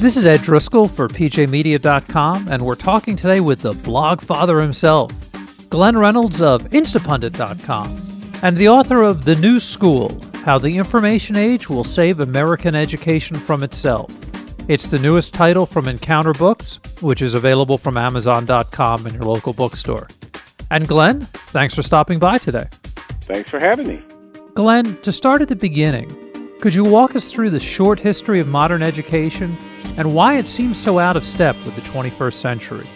This is Ed Driscoll for PJmedia.com, and we're talking today with the blog father himself, Glenn Reynolds of Instapundit.com, and the author of The New School, How the Information Age Will Save American Education from Itself. It's the newest title from Encounter Books, which is available from Amazon.com and your local bookstore. And Glenn, thanks for stopping by today. Thanks for having me. Glenn, to start at the beginning, could you walk us through the short history of modern education and why it seems so out of step with the 21st century?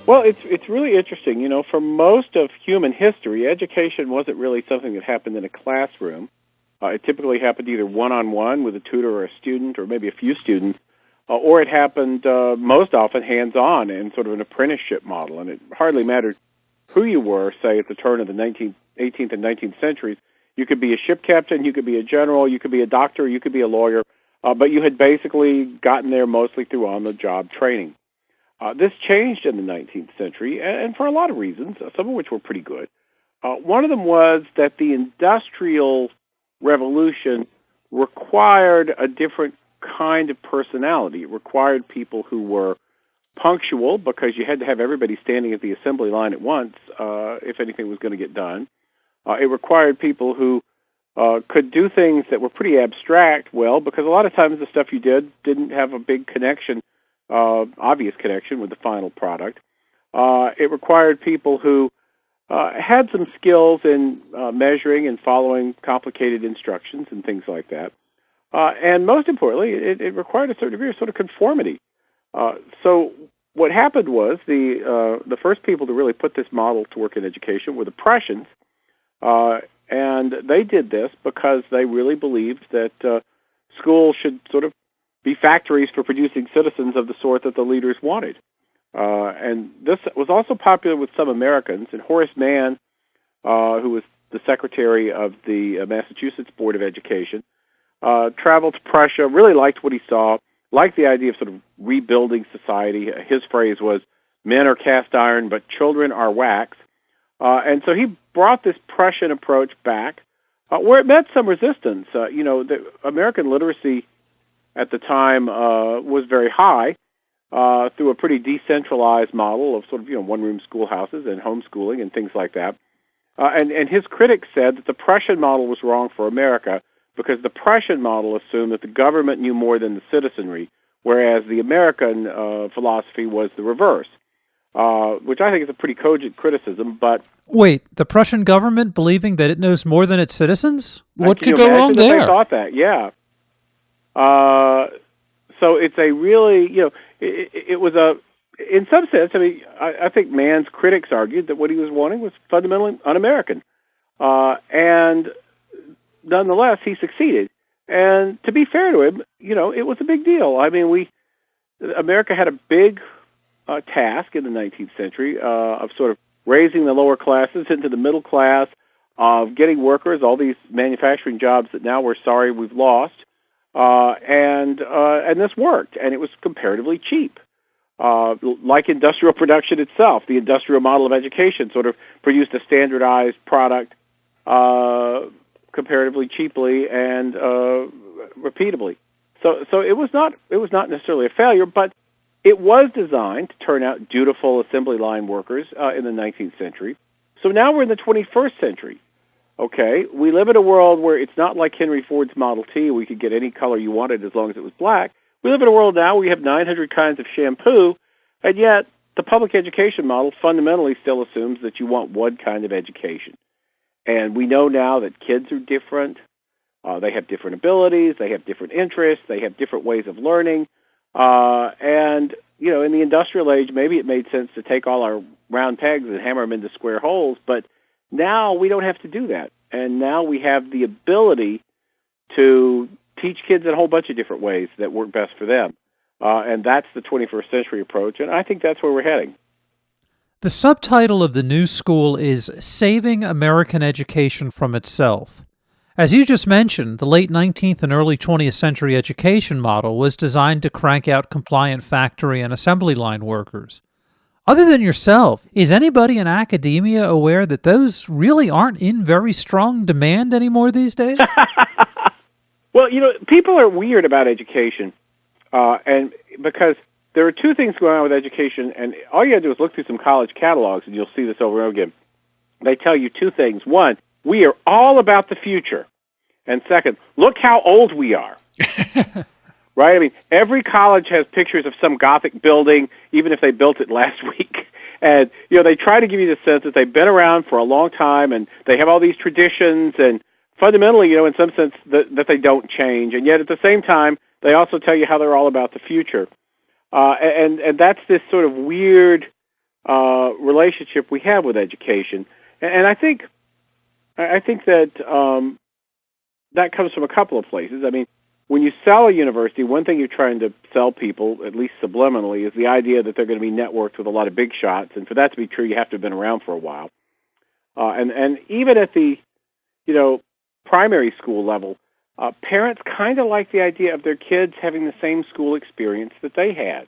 Well, it's really interesting. You know, for most of human history, education wasn't really something that happened in a classroom. It typically happened either one-on-one with a tutor or a student or maybe a few students, or it happened most often hands-on in sort of an apprenticeship model. And it hardly mattered who you were, say, at the turn of the 18th and 19th centuries. You could be a ship captain, you could be a general, you could be a doctor, you could be a lawyer, but you had basically gotten there mostly through on-the-job training. This changed in the 19th century, and for a lot of reasons, some of which were pretty good. One of them was that the Industrial Revolution required a different kind of personality. It required people who were punctual because you had to have everybody standing at the assembly line at once if anything was going to get done. It required people who could do things that were pretty abstract well, because a lot of times the stuff you did didn't have a big connection, obvious connection with the final product. It required people who had some skills in measuring and following complicated instructions and things like that. And most importantly, it required a certain degree of sort of conformity. So what happened was the first people to really put this model to work in education were the Prussians, and they did this because they really believed that schools should sort of be factories for producing citizens of the sort that the leaders wanted. And this was also popular with some Americans. And Horace Mann, who was the secretary of the Massachusetts Board of Education, traveled to Prussia, really liked what he saw, liked the idea of sort of rebuilding society. His phrase was, "Men are cast iron, but children are wax." And so he brought this Prussian approach back, where it met some resistance. The American literacy at the time was very high through a pretty decentralized model of sort of, one-room schoolhouses and homeschooling and things like that. And his critics said that the Prussian model was wrong for America because the Prussian model assumed that the government knew more than the citizenry, whereas the American philosophy was the reverse, which I think is a pretty cogent criticism. But wait, the Prussian government believing that it knows more than its citizens? What could go wrong there? They thought that, yeah. So it's a really, it was a, in some sense, I think Mann's critics argued that what he was wanting was fundamentally un-American. And nonetheless, he succeeded. And to be fair to him, it was a big deal. America had a big task in the 19th century of sort of raising the lower classes into the middle class, of getting workers, all these manufacturing jobs that now we're sorry we've lost. And this worked, and it was comparatively cheap. Like industrial production itself, the industrial model of education sort of produced a standardized product comparatively cheaply and repeatably. So it was not necessarily a failure, but it was designed to turn out dutiful assembly line workers in the 19th century. So now we're in the 21st century. Okay, we live in a world where it's not like Henry Ford's Model T, where you could get any color you wanted as long as it was black. We live in a world now where we have 900 kinds of shampoo, and yet the public education model fundamentally still assumes that you want one kind of education. And we know now that kids are different. They have different abilities. They have different interests. They have different ways of learning. And, in the industrial age, maybe it made sense to take all our round pegs and hammer them into square holes, but now we don't have to do that. And now we have the ability to teach kids in a whole bunch of different ways that work best for them. And that's the 21st century approach, and I think that's where we're heading. The subtitle of The New School is Saving American Education from Itself. As you just mentioned, the late 19th and early 20th century education model was designed to crank out compliant factory and assembly line workers. Other than yourself, is anybody in academia aware that those really aren't in very strong demand anymore these days? Well, people are weird about education. And because there are two things going on with education, and all you got to do is look through some college catalogs, and you'll see this over and over again. They tell you two things. One, we are all about the future. And second, look how old we are. Right? I mean, every college has pictures of some Gothic building, even if they built it last week. And, they try to give you the sense that they've been around for a long time, and they have all these traditions, and fundamentally, in some sense, that they don't change. And yet, at the same time, they also tell you how they're all about the future. And that's this sort of weird relationship we have with education. And I think that that comes from a couple of places. I mean, when you sell a university, one thing you're trying to sell people, at least subliminally, is the idea that they're going to be networked with a lot of big shots. And for that to be true, you have to have been around for a while. And even at the, primary school level, parents kind of like the idea of their kids having the same school experience that they had.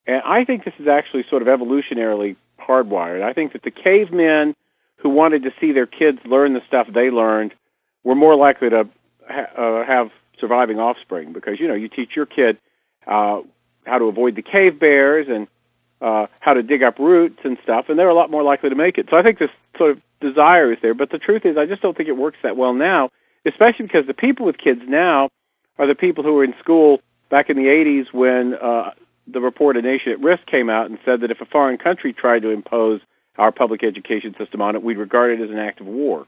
And I think this is actually sort of evolutionarily hardwired. I think that the cavemen who wanted to see their kids learn the stuff they learned were more likely to have surviving offspring because, you teach your kid how to avoid the cave bears and how to dig up roots and stuff, and they're a lot more likely to make it. So I think this sort of desire is there, but the truth is I just don't think it works that well now, especially because the people with kids now are the people who were in school back in the 80s when the report A Nation at Risk came out and said that if a foreign country tried to impose our public education system on it, we'd regard it as an act of war.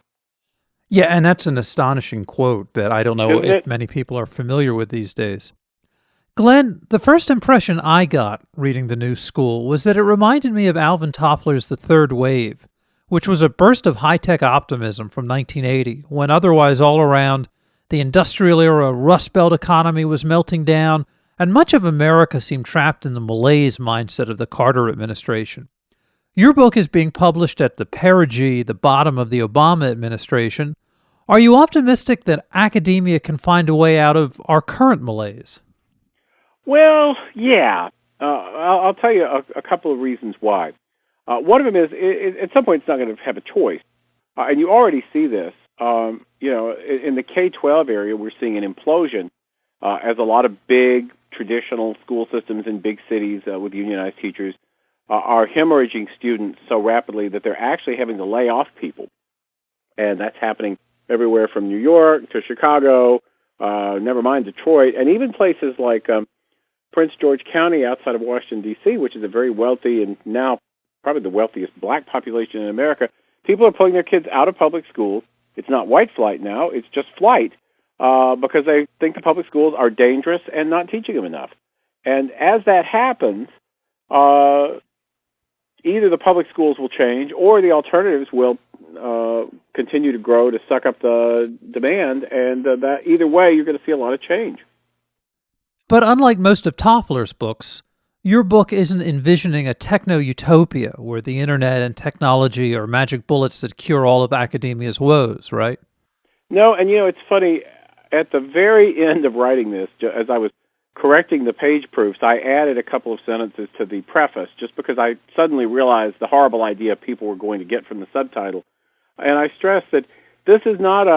Yeah, and that's an astonishing quote that I don't know if many people are familiar with these days. Glenn, the first impression I got reading The New School was that it reminded me of Alvin Toffler's The Third Wave, which was a burst of high-tech optimism from 1980, when otherwise all around the industrial-era Rust Belt economy was melting down, and much of America seemed trapped in the malaise mindset of the Carter administration. Your book is being published at the perigee, the bottom of the Obama administration. Are you optimistic that academia can find a way out of our current malaise? Well, yeah. I'll tell you a couple of reasons why. One of them is, at some point, it's not going to have a choice. And you already see this. In the K-12 area, we're seeing an implosion as a lot of big traditional school systems in big cities with unionized teachers are hemorrhaging students so rapidly that they're actually having to lay off people. And that's happening everywhere from New York to Chicago, never mind Detroit, and even places like Prince George County outside of Washington, D.C., which is a very wealthy and now probably the wealthiest black population in America. People are pulling their kids out of public schools. It's not white flight now, it's just flight, because they think the public schools are dangerous and not teaching them enough. And as that happens, either the public schools will change or the alternatives will continue to grow to suck up the demand, and that either way, you're going to see a lot of change. But unlike most of Toffler's books, your book isn't envisioning a techno-utopia where the internet and technology are magic bullets that cure all of academia's woes, right? No, and it's funny, at the very end of writing this, as I was correcting the page proofs, I added a couple of sentences to the preface just because I suddenly realized the horrible idea people were going to get from the subtitle. And I stressed that this is not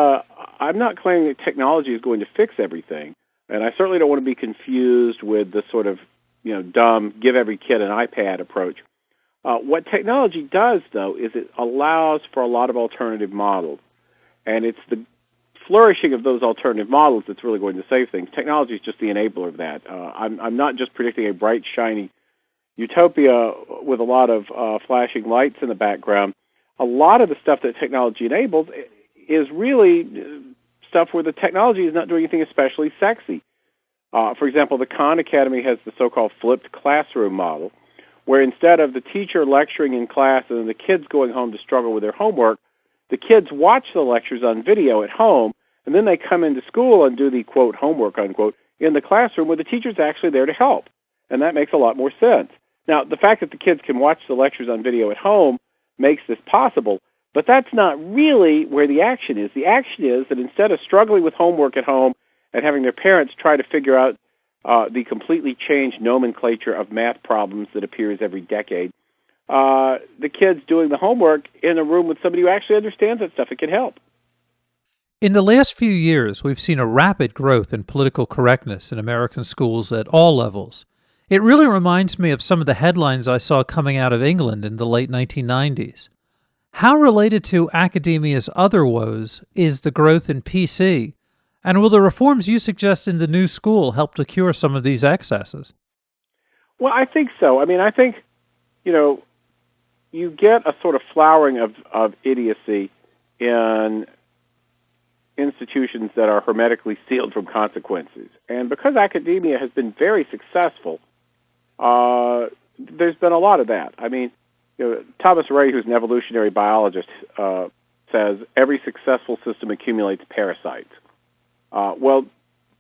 I'm not claiming that technology is going to fix everything, and I certainly don't want to be confused with the sort of, dumb, give every kid an iPad approach. What technology does, though, is it allows for a lot of alternative models, and it's the flourishing of those alternative models that's really going to save things. Technology is just the enabler of that. I'm not just predicting a bright, shiny utopia with a lot of flashing lights in the background. A lot of the stuff that technology enables is really stuff where the technology is not doing anything especially sexy. For example, the Khan Academy has the so-called flipped classroom model, where instead of the teacher lecturing in class and then the kids going home to struggle with their homework, the kids watch the lectures on video at home, and then they come into school and do the, quote, homework, unquote, in the classroom where the teacher's actually there to help. And that makes a lot more sense. Now, the fact that the kids can watch the lectures on video at home makes this possible, but that's not really where the action is. The action is that instead of struggling with homework at home and having their parents try to figure out the completely changed nomenclature of math problems that appears every decade, the kids doing the homework in a room with somebody who actually understands that stuff and can help. In the last few years, we've seen a rapid growth in political correctness in American schools at all levels. It really reminds me of some of the headlines I saw coming out of England in the late 1990s. How related to academia's other woes is the growth in PC? And will the reforms you suggest in the new school help to cure some of these excesses? Well, I think so. I mean, I think, you know, you get a sort of flowering of idiocy in institutions that are hermetically sealed from consequences. And because academia has been very successful, there's been a lot of that. I mean, Thomas Ray, who's an evolutionary biologist, says every successful system accumulates parasites. Well,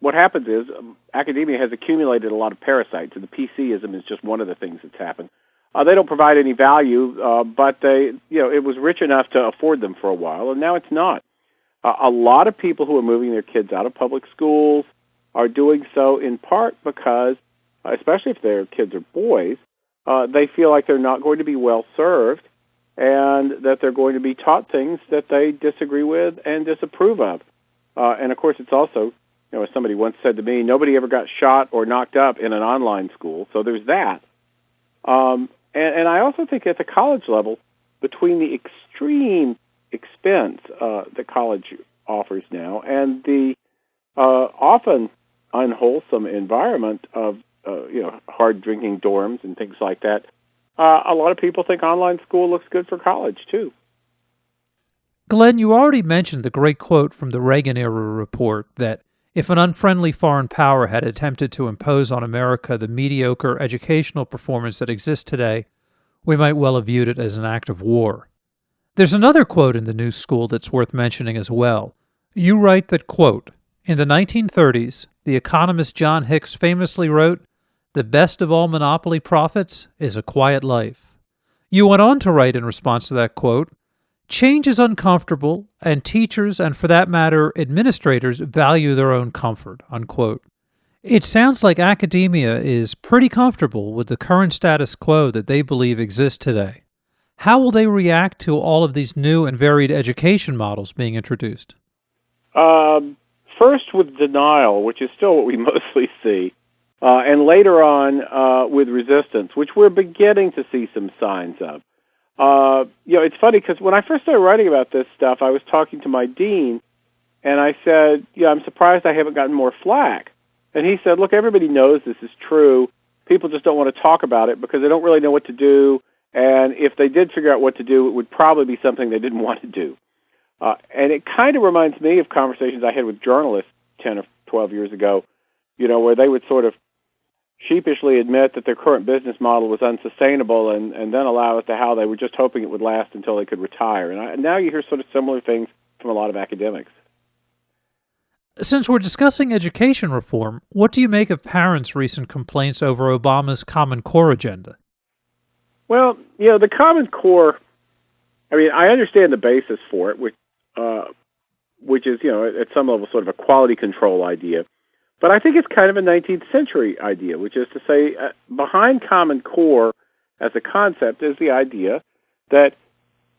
what happens is academia has accumulated a lot of parasites, and the PCism is just one of the things that's happened. They don't provide any value, but it was rich enough to afford them for a while, and now it's not. A lot of people who are moving their kids out of public schools are doing so in part because, especially if their kids are boys, they feel like they're not going to be well served and that they're going to be taught things that they disagree with and disapprove of. And, of course, it's also, as somebody once said to me, nobody ever got shot or knocked up in an online school, so there's that. And I also think at the college level, between the extreme expense that college offers now and the often unwholesome environment of hard drinking dorms and things like that, a lot of people think online school looks good for college too. Glenn, you already mentioned the great quote from the Reagan-era report that if an unfriendly foreign power had attempted to impose on America the mediocre educational performance that exists today, we might well have viewed it as an act of war. There's another quote in the new school that's worth mentioning as well. You write that, quote, in the 1930s, the economist John Hicks famously wrote, "The best of all monopoly profits is a quiet life." You went on to write in response to that quote, "Change is uncomfortable, and teachers, and for that matter, administrators, value their own comfort," unquote. It sounds like academia is pretty comfortable with the current status quo that they believe exists today. How will they react to all of these new and varied education models being introduced? First with denial, which is still what we mostly see, and later on with resistance, which we're beginning to see some signs of. It's funny because when I first started writing about this stuff, I was talking to my dean, and I said, I'm surprised I haven't gotten more flack. And he said, look, everybody knows this is true. People just don't want to talk about it because they don't really know what to do. And if they did figure out what to do, it would probably be something they didn't want to do. And it kind of reminds me of conversations I had with journalists 10 or 12 years ago, where they would sort of sheepishly admit that their current business model was unsustainable and then allow as to how they were just hoping it would last until they could retire. And now you hear sort of similar things from a lot of academics. Since we're discussing education reform, what do you make of parents' recent complaints over Obama's Common Core agenda? Well, the Common Core, I understand the basis for it, which is, at some level sort of a quality control idea. But I think it's kind of a 19th century idea, which is to say behind Common Core as a concept is the idea that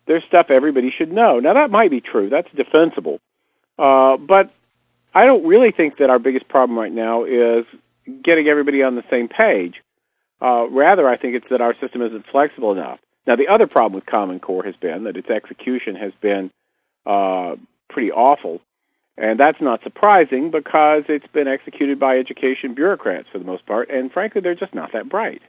there's stuff everybody should know. Now, that might be true. That's defensible. But I don't really think that our biggest problem right now is getting everybody on the same page. Rather, I think it's that our system isn't flexible enough. Now, the other problem with Common Core has been that its execution has been pretty awful. And that's not surprising because it's been executed by education bureaucrats for the most part, and frankly, they're just not that bright.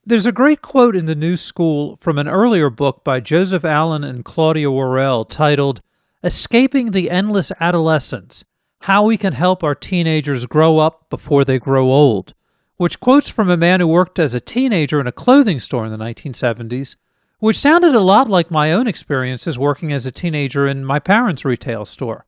There's a great quote in the new school from an earlier book by Joseph Allen and Claudia Worrell titled, "Escaping the Endless Adolescence, How We Can Help Our Teenagers Grow Up Before They Grow Old," which quotes from a man who worked as a teenager in a clothing store in the 1970s, which sounded a lot like my own experiences working as a teenager in my parents' retail store.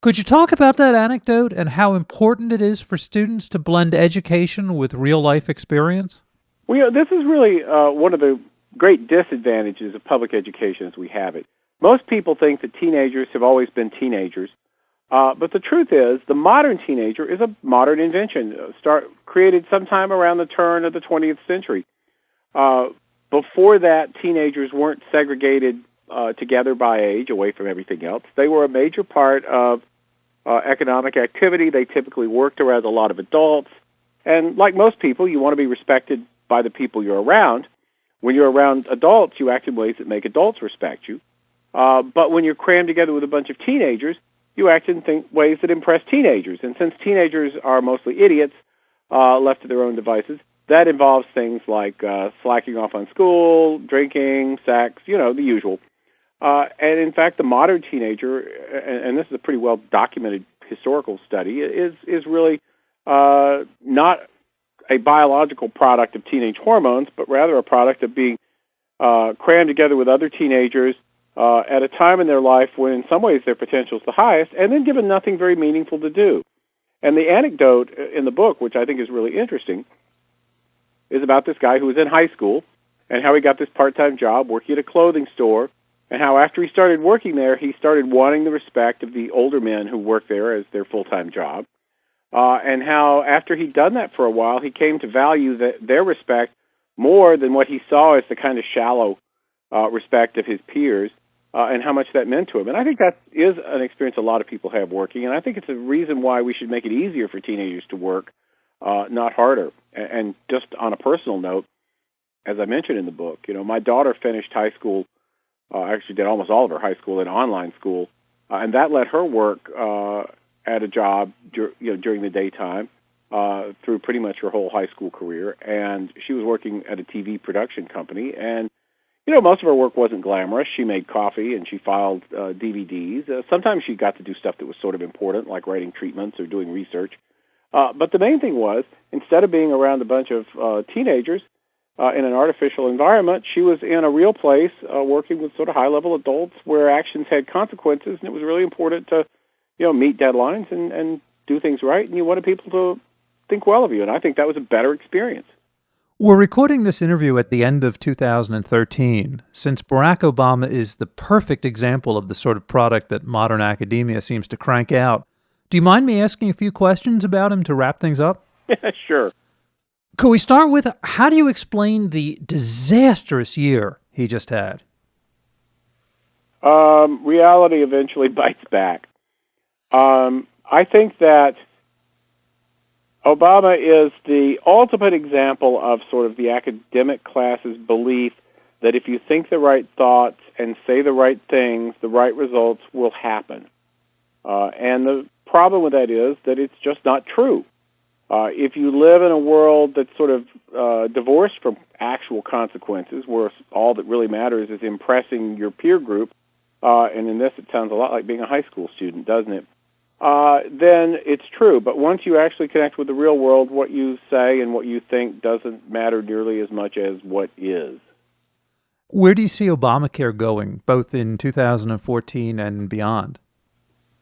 Could you talk about that anecdote and how important it is for students to blend education with real-life experience? Well, this is really one of the great disadvantages of public education as we have it. Most people think that teenagers have always been teenagers, but the truth is the modern teenager is a modern invention, created sometime around the turn of the 20th century. Before that, teenagers weren't segregated together by age, away from everything else. They were a major part of economic activity. They typically worked around a lot of adults. And like most people, you want to be respected by the people you're around. When you're around adults, you act in ways that make adults respect you. But when you're crammed together with a bunch of teenagers, you act in ways that impress teenagers. And since teenagers are mostly idiots, left to their own devices, that involves things like slacking off on school, drinking, sex, the usual. And in fact, the modern teenager, and this is a pretty well-documented historical study, is really not a biological product of teenage hormones, but rather a product of being crammed together with other teenagers at a time in their life when in some ways their potential is the highest, and then given nothing very meaningful to do. And the anecdote in the book, which I think is really interesting, is about this guy who was in high school and how he got this part-time job working at a clothing store, and how after he started working there, he started wanting the respect of the older men who worked there as their full-time job, and how after he'd done that for a while, he came to value their respect more than what he saw as the kind of shallow respect of his peers, and how much that meant to him. And I think that is an experience a lot of people have working, and I think it's a reason why we should make it easier for teenagers to work, not harder. And just on a personal note, as I mentioned in the book, my daughter finished high school, actually did almost all of her high school in online school, and that let her work at a job during the daytime through pretty much her whole high school career. And she was working at a TV production company, and most of her work wasn't glamorous. She made coffee and she filed DVDs. Sometimes she got to do stuff that was sort of important, like writing treatments or doing research. But the main thing was, instead of being around a bunch of teenagers in an artificial environment, she was in a real place working with sort of high-level adults where actions had consequences, and it was really important to, meet deadlines and do things right, and you wanted people to think well of you, and I think that was a better experience. We're recording this interview at the end of 2013, since Barack Obama is the perfect example of the sort of product that modern academia seems to crank out. Do you mind me asking a few questions about him to wrap things up? Yeah, sure. Could we start with, how do you explain the disastrous year he just had? Reality eventually bites back. I think that Obama is the ultimate example of sort of the academic class's belief that if you think the right thoughts and say the right things, the right results will happen. And the problem with that is that it's just not true. If you live in a world that's sort of divorced from actual consequences, where all that really matters is impressing your peer group, and in this it sounds a lot like being a high school student, doesn't it? Then it's true. But once you actually connect with the real world, what you say and what you think doesn't matter nearly as much as what is. Where do you see Obamacare going, both in 2014 and beyond?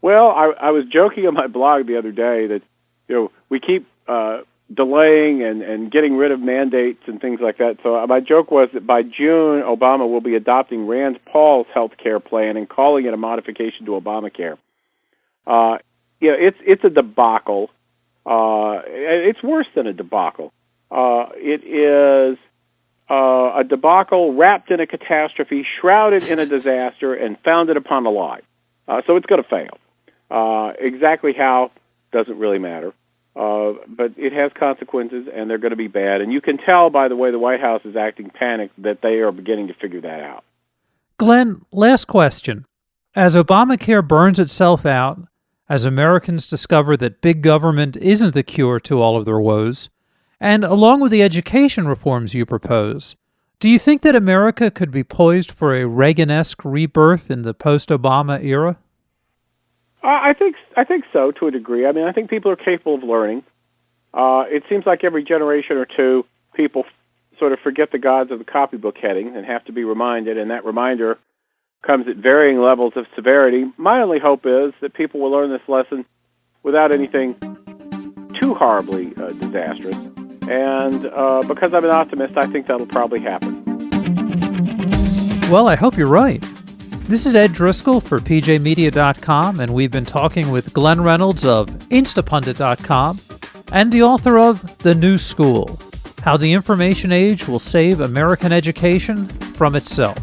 Well, I was joking on my blog the other day that we keep delaying and getting rid of mandates and things like that. So my joke was that by June, Obama will be adopting Rand Paul's health care plan and calling it a modification to Obamacare. It's a debacle. It's worse than a debacle. It is a debacle wrapped in a catastrophe, shrouded in a disaster, and founded upon a lie. So it's going to fail. Exactly how doesn't really matter. But it has consequences, and they're going to be bad. And you can tell by the way the White House is acting panicked that they are beginning to figure that out. Glenn, last question. As Obamacare burns itself out, as Americans discover that big government isn't the cure to all of their woes, and along with the education reforms you propose, do you think that America could be poised for a Reagan-esque rebirth in the post-Obama era? I think so, to a degree. I mean, I think people are capable of learning. It seems like every generation or two, people sort of forget the gods of the copybook heading and have to be reminded, and that reminder comes at varying levels of severity. My only hope is that people will learn this lesson without anything too horribly disastrous. And because I'm an optimist, I think that'll probably happen. Well, I hope you're right. This is Ed Driscoll for PJmedia.com, and we've been talking with Glenn Reynolds of Instapundit.com and the author of The New School, How the Information Age Will Save American Education from Itself.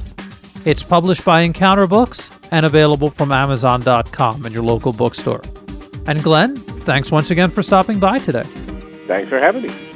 It's published by Encounter Books and available from Amazon.com and your local bookstore. And Glenn, thanks once again for stopping by today. Thanks for having me.